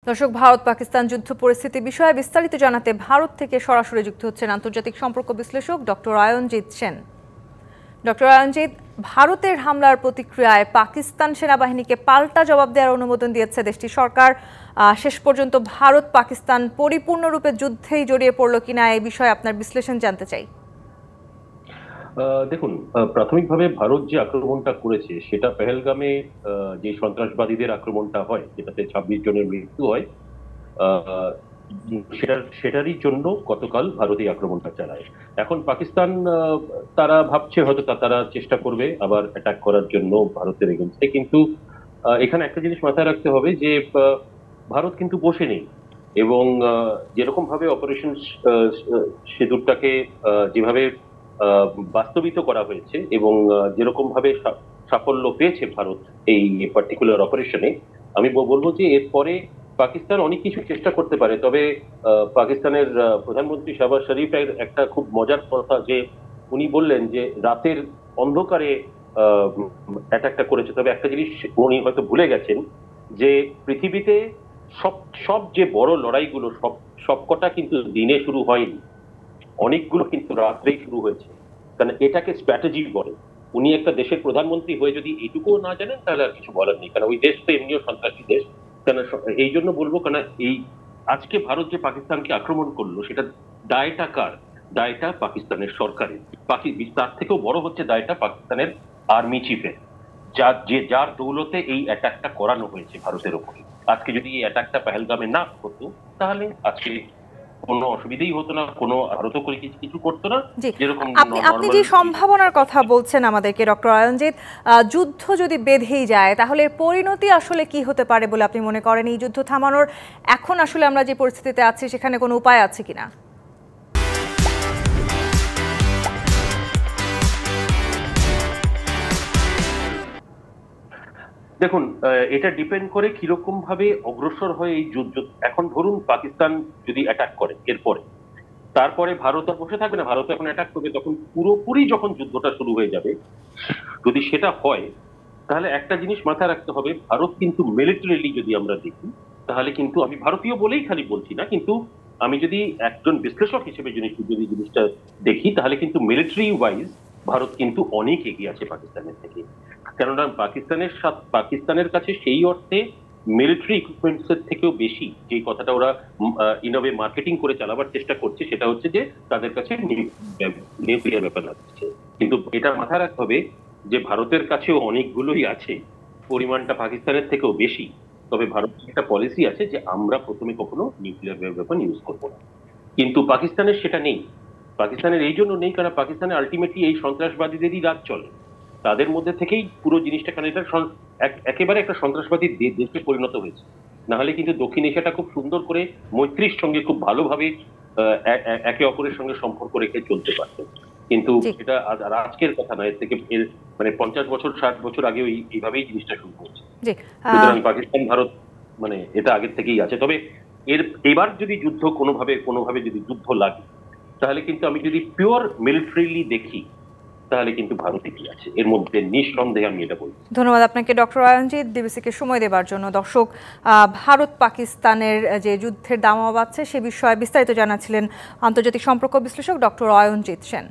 দর্শক, ভারত পাকিস্তান যুদ্ধ পরিস্থিতি বিষয়ে বিস্তারিত জানাতে ভারত থেকে সরাসরি যুক্ত হচ্ছেন আন্তর্জাতিক সম্পর্ক বিশ্লেষক ডক্টর অয়নজিৎ সেন। ডক্টর অয়নজিৎ, ভারতের হামলার প্রতিক্রিয়ায় পাকিস্তান সেনাবাহিনীকে পাল্টা জবাব দেওয়ার অনুমোদন দিয়েছে দেশটির সরকার। শেষ পর্যন্ত ভারত পাকিস্তান পরিপূর্ণরূপে যুদ্ধেই জড়িয়ে পড়ল কিনা এই বিষয়ে আপনার বিশ্লেষণ জানতে চাই। দেখুন, প্রাথমিকভাবে ভারত যে আক্রমণটা করেছে সেটা পেহেলগামে যে সন্ত্রাসবাদীদের আক্রমণটা হয়, যেটাতে 26 জনের মৃত্যু হয়, সেটারই জন্য গতকাল ভারত এই আক্রমণটা চালায়। এখন পাকিস্তান তারা ভাবছে হয়তো তারা চেষ্টা করবে আবার অ্যাটাক করার জন্য ভারতের এগেনস্টে, কিন্তু এখানে একটা জিনিস মাথায় রাখতে হবে যে ভারত কিন্তু বসে নেই, এবং যেরকম ভাবে অপারেশন সিঁদুরটাকে যেভাবে বাস্তবিত করা হয়েছে এবং যেরকম ভাবে সাফল্য পেয়েছে ভারত এই পার্টিকুলার অপারেশনে, আমি বলবো যে এরপরে পাকিস্তান অনেক কিছু চেষ্টা করতে পারে। তবে পাকিস্তানের প্রধানমন্ত্রী শাহবাজ শরীফের একটা খুব মজার কথা, যে উনি বললেন যে রাতের অন্ধকারে অ্যাটাকটা করেছে। তবে একটা জিনিস উনি হয়তো ভুলে গেছেন, যে পৃথিবীতে সব সব যে বড় লড়াইগুলো সবকটা কিন্তু দিনে শুরু হয়নি, অনেকগুলো কিন্তু রাত্রেই শুরু হয়েছে। কারণ এটাকে স্ট্র্যাটেজি বলে। উনি একটা দেশের প্রধানমন্ত্রী হয়ে যদি এইটুকুও না জানেন তাহলে আর কিছু বলার নেই, কারণ ওই দেশ তো এমনিও সন্ত্রাসী দেশ। কেন এই জন্য বলবো, কেন এই আজকে ভারত যে পাকিস্তানকে আক্রমণ করলো, সেটা দায়টা কার? দায়টা পাকিস্তানের সরকারের। তার থেকেও বড় হচ্ছে দায়টা পাকিস্তানের আর্মি চিফের, যার দৌলতে এই অ্যাটাকটা করানো হয়েছে ভারতের উপরে। আজকে যদি এই অ্যাটাকটা পেহেলগামে না হতো তাহলে আজকে কোনো অসুবিধাই হতো না, কোনো ভারত করে কিছু করতো না। যেরকম আপনি যে সম্ভাবনার কথা বলছেন আমাদেরকে ডক্টর অয়নজিৎ, যুদ্ধ যদি বেঁধেই যায় তাহলে পরিণতি আসলে কি হতে পারে বলে আপনি মনে করেন? এই যুদ্ধ থামানোর এখন আসলে আমরা যে পরিস্থিতিতে আছি সেখানে কোনো উপায় আছে কিনা? দেখুন, এটা ডিপেন্ড করে কিরকম ভাবে অগ্রসর হয় এই যুদ্ধ। এখন ধরুন পাকিস্তান যদি অ্যাটাক করে, এরপরে তারপরে ভারত আর বসে থাকবে না, ভারত এখন অ্যাটাক করবে। তখন পুরোপুরি যখন যুদ্ধটা শুরু হয়ে যাবে, যদি সেটা হয়, তাহলে একটা জিনিস মাথায় রাখতে হবে, ভারত কিন্তু মিলিটারিলি যদি আমরা দেখি, তাহলে কিন্তু আমি ভারতীয় বলেই খালি বলছি না, কিন্তু আমি যদি একজন বিশ্লেষক হিসেবে যদি জিনিসটা দেখি, তাহলে কিন্তু মিলিটারি ওয়াইজ ভারত কিন্তু অনেক এগিয়ে আছে পাকিস্তানের থেকে। কেননা পাকিস্তানের কাছে সেই অর্থে মিলিটারি ইকুইপমেন্টস এর থেকেও বেশি যে কথাটা ওরা ইনোভে মার্কেটিং করে চালাবার চেষ্টা করছে, সেটা হচ্ছে যে তাদের কাছে নিউক্লিয়ার ব্যাপার আছে। কিন্তু এটা মাথায় রাখতে হবে যে ভারতের কাছেও অনেকগুলোই আছে, পরিমাণটা পাকিস্তানের থেকেও বেশি। তবে ভারতের একটা পলিসি আছে যে আমরা প্রথমে কখনো নিউক্লিয়ার ওয়েপন ইউজ করবো না, কিন্তু পাকিস্তানের সেটা নেই। পাকিস্তানের এই জন্য নেই কারণ পাকিস্তানে আলটিমেটলি এই সন্ত্রাসবাদীদেরই রাজ চলে, তাদের মধ্যে থেকেই পুরো জিনিসটা, কারণ এটা একেবারে একটা সন্ত্রাসবাদী দেশে পরিণত হয়েছে। না হলে কিন্তু দক্ষিণ এশিয়াটা খুব সুন্দর করে মৈত্রীর সঙ্গে খুব ভালোভাবে একে অপরের সঙ্গে সম্পর্ক রেখে চলতে পারত। কিন্তু এটা আজকের কথা নয়, এর থেকে মানে 50 বছর 60 বছর আগেও এইভাবেই জিনিসটা শুরু হয়েছে। সুতরাং পাকিস্তান ভারত মানে এটা আগের থেকেই আছে। তবে এবার যদি যুদ্ধ কোনোভাবে যদি যুদ্ধ লাগে, তাহলে কিন্তু আমি যদি পিওর মিলিটারিলি দেখি, তাহলে কিন্তু ভারত এগিয়ে আছে, এর মধ্যে নিঃসন্দেহে আমি এটা বলবো। ধন্যবাদ আপনাকে ডক্টর অয়নজিৎ, ডিবিসিকে সময় দেওয়ার জন্য। দর্শক, ভারত পাকিস্তানের যে যুদ্ধের দামামা বাজছে সে বিষয়ে বিস্তারিত জানাচ্ছিলেন আন্তর্জাতিক সম্পর্ক বিশ্লেষক ডক্টর অয়নজিৎ সেন।